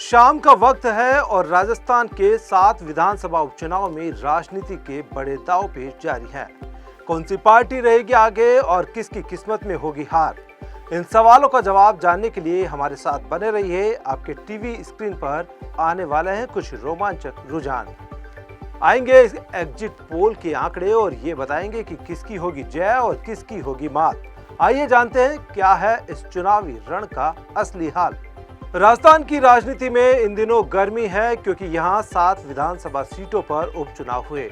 शाम का वक्त है और राजस्थान के 7 विधानसभा उपचुनाव में राजनीति के बड़े दांव-पेच जारी हैं। कौन सी पार्टी रहेगी आगे और किसकी किस्मत में होगी हार? इन सवालों का जवाब जानने के लिए हमारे साथ बने रहिए। आपके टीवी स्क्रीन पर आने वाले हैं कुछ रोमांचक रुझान। आएंगे एग्जिट पोल के आंकड़े और ये बताएंगे कि किसकी होगी जय और किसकी होगी मात। आइए जानते हैं क्या है इस चुनावी रण का असली हाल। राजस्थान की राजनीति में इन दिनों गर्मी है क्योंकि यहां 7 विधानसभा सीटों पर उपचुनाव हुए।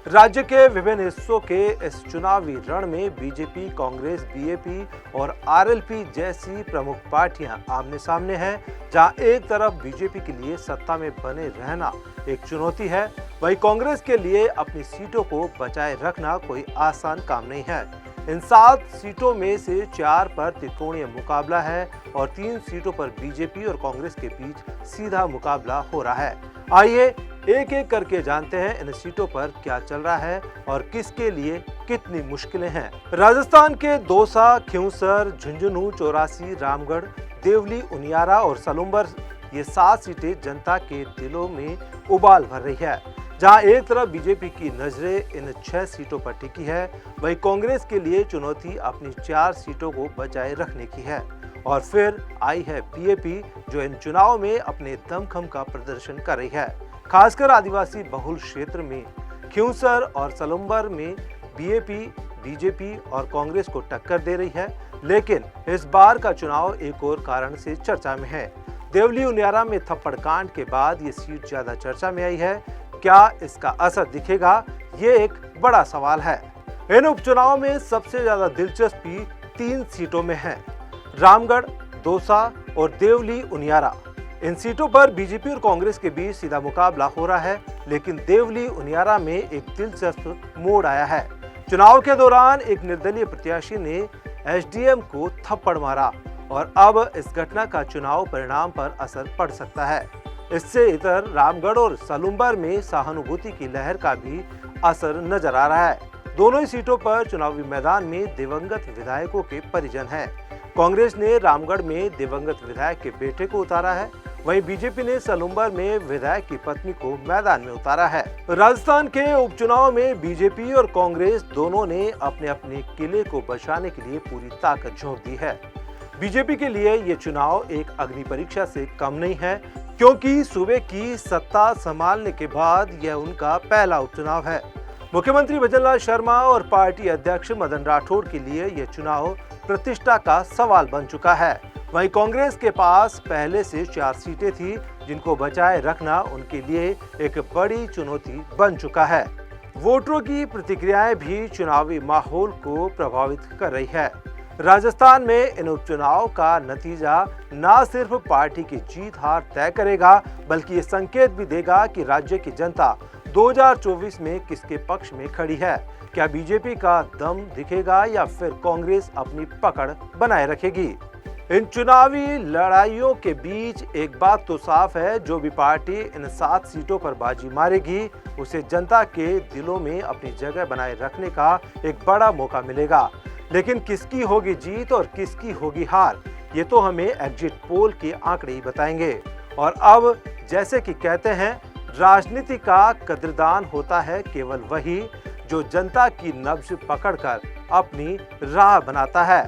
राज्य के विभिन्न हिस्सों के इस चुनावी रण में बीजेपी, कांग्रेस, बीएपी और आरएलपी जैसी प्रमुख पार्टियां आमने सामने हैं। जहां एक तरफ बीजेपी के लिए सत्ता में बने रहना एक चुनौती है, वहीं कांग्रेस के लिए अपनी सीटों को बचाए रखना कोई आसान काम नहीं है। इन 7 सीटों में से 4 पर त्रिकोणीय मुकाबला है और 3 सीटों पर बीजेपी और कांग्रेस के बीच सीधा मुकाबला हो रहा है। आइए एक एक करके जानते हैं इन सीटों पर क्या चल रहा है और किसके लिए कितनी मुश्किलें हैं। राजस्थान के दौसा, खींवसर, झुंझुनू, चौरासी, रामगढ़, देवली, उनियारा और सलुम्बर ये 7 सीटें जनता के दिलों में उबाल भर रही है। जहां एक तरफ बीजेपी की नजरें इन 6 सीटों पर टिकी है, वहीं कांग्रेस के लिए चुनौती अपनी 4 सीटों को बचाए रखने की है। और फिर आई है बीएपी जो इन चुनाव में अपने दमखम का प्रदर्शन कर रही है। खासकर आदिवासी बहुल क्षेत्र में खींवसर और सलुम्बर में बीएपी, बीजेपी और कांग्रेस को टक्कर दे रही है। लेकिन इस बार का चुनाव एक और कारण से चर्चा में है। देवली उनियारा में थप्पड़ कांड के बाद ये सीट ज्यादा चर्चा में आई है। क्या इसका असर दिखेगा, ये एक बड़ा सवाल है। इन उपचुनाव में सबसे ज्यादा दिलचस्पी 3 सीटों में है, रामगढ़, दौसा और देवली उनियारा। इन सीटों पर बीजेपी और कांग्रेस के बीच सीधा मुकाबला हो रहा है, लेकिन देवली उनियारा में एक दिलचस्प मोड़ आया है। चुनाव के दौरान एक निर्दलीय प्रत्याशी ने एसडीएम को थप्पड़ मारा और अब इस घटना का चुनाव परिणाम पर असर पड़ सकता है। इससे इधर रामगढ़ और सलुम्बर में सहानुभूति की लहर का भी असर नजर आ रहा है। दोनों ही सीटों पर चुनावी मैदान में दिवंगत विधायकों के परिजन हैं। कांग्रेस ने रामगढ़ में दिवंगत विधायक के बेटे को उतारा है, वहीं बीजेपी ने सलुम्बर में विधायक की पत्नी को मैदान में उतारा है। राजस्थान के उपचुनाव में बीजेपी और कांग्रेस दोनों ने अपने अपने किले को बचाने के लिए पूरी ताकत झोंक दी है। बीजेपी के लिए ये चुनाव एक अग्नि परीक्षा से कम नहीं है, क्योंकि सूबे की सत्ता संभालने के बाद यह उनका पहला उपचुनाव है। मुख्यमंत्री भजनलाल शर्मा और पार्टी अध्यक्ष मदन राठौड़ के लिए यह चुनाव प्रतिष्ठा का सवाल बन चुका है। वहीं कांग्रेस के पास पहले से 4 सीटें थी, जिनको बचाए रखना उनके लिए एक बड़ी चुनौती बन चुका है। वोटरों की प्रतिक्रियाएं भी चुनावी माहौल को प्रभावित कर रही है। राजस्थान में इन उपचुनाव का नतीजा न सिर्फ पार्टी की जीत हार तय करेगा, बल्कि ये संकेत भी देगा कि राज्य की जनता 2024 में किसके पक्ष में खड़ी है। क्या बीजेपी का दम दिखेगा या फिर कांग्रेस अपनी पकड़ बनाए रखेगी? इन चुनावी लड़ाइयों के बीच एक बात तो साफ है, जो भी पार्टी इन 7 सीटों पर बाजी मारेगी, उसे जनता के दिलों में अपनी जगह बनाए रखने का एक बड़ा मौका मिलेगा। लेकिन किसकी होगी जीत और किसकी होगी हार, ये तो हमें एग्जिट पोल के आंकड़े ही बताएंगे। और अब जैसे कि कहते हैं, राजनीति का कदरदान होता है केवल वही जो जनता की नब्ज पकड़कर अपनी राह बनाता है।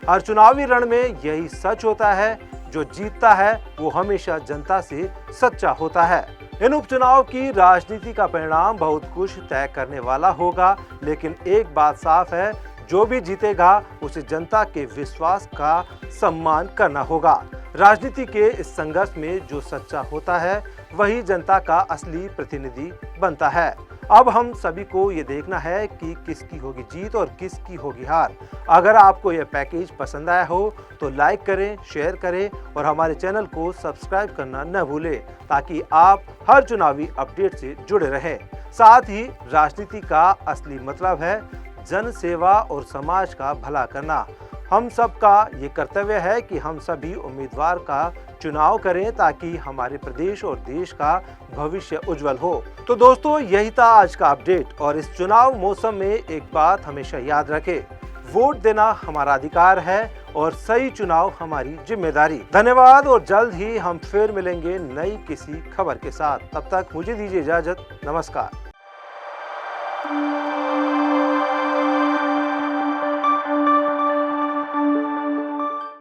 हर चुनावी रण में यही सच होता है, जो जीतता है वो हमेशा जनता से सच्चा होता है। इन उपचुनाव की राजनीति का परिणाम बहुत कुछ तय करने वाला होगा, लेकिन एक बात साफ है, जो भी जीतेगा उसे जनता के विश्वास का सम्मान करना होगा। राजनीति के इस संघर्ष में जो सच्चा होता है वही जनता का असली प्रतिनिधि बनता है। अब हम सभी को ये देखना है कि किसकी होगी जीत और किसकी होगी हार। अगर आपको यह पैकेज पसंद आया हो तो लाइक करें, शेयर करें और हमारे चैनल को सब्सक्राइब करना न भूलें, ताकि आप हर चुनावी अपडेट से जुड़े रहें। साथ ही राजनीति का असली मतलब है जन सेवा और समाज का भला करना। हम सबका ये कर्तव्य है कि हम सभी उम्मीदवार का चुनाव करें, ताकि हमारे प्रदेश और देश का भविष्य उज्जवल हो। तो दोस्तों, यही था आज का अपडेट। और इस चुनाव मौसम में एक बात हमेशा याद रखें, वोट देना हमारा अधिकार है और सही चुनाव हमारी जिम्मेदारी। धन्यवाद और जल्द ही हम फिर मिलेंगे नई किसी खबर के साथ। तब तक मुझे दीजिए इजाजत। नमस्कार।